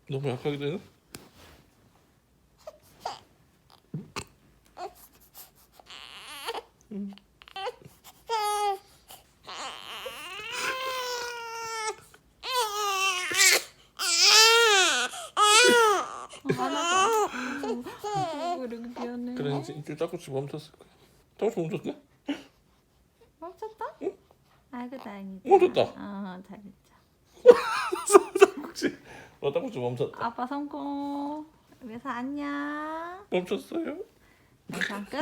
너무 약하게 되나? 안아줘. 아이고 이렇게 미안해. 그래 이제 짝꿍치 멈췄을 거야. 짝꿍치 멈췄네? 멈췄다? 아이고 다행이다. 멈췄다. 잘했죠. 짝꿍치 짝꿍치 멈췄다. 아빠 성공. 그래서 안녕. 멈췄어요? 영상 끝.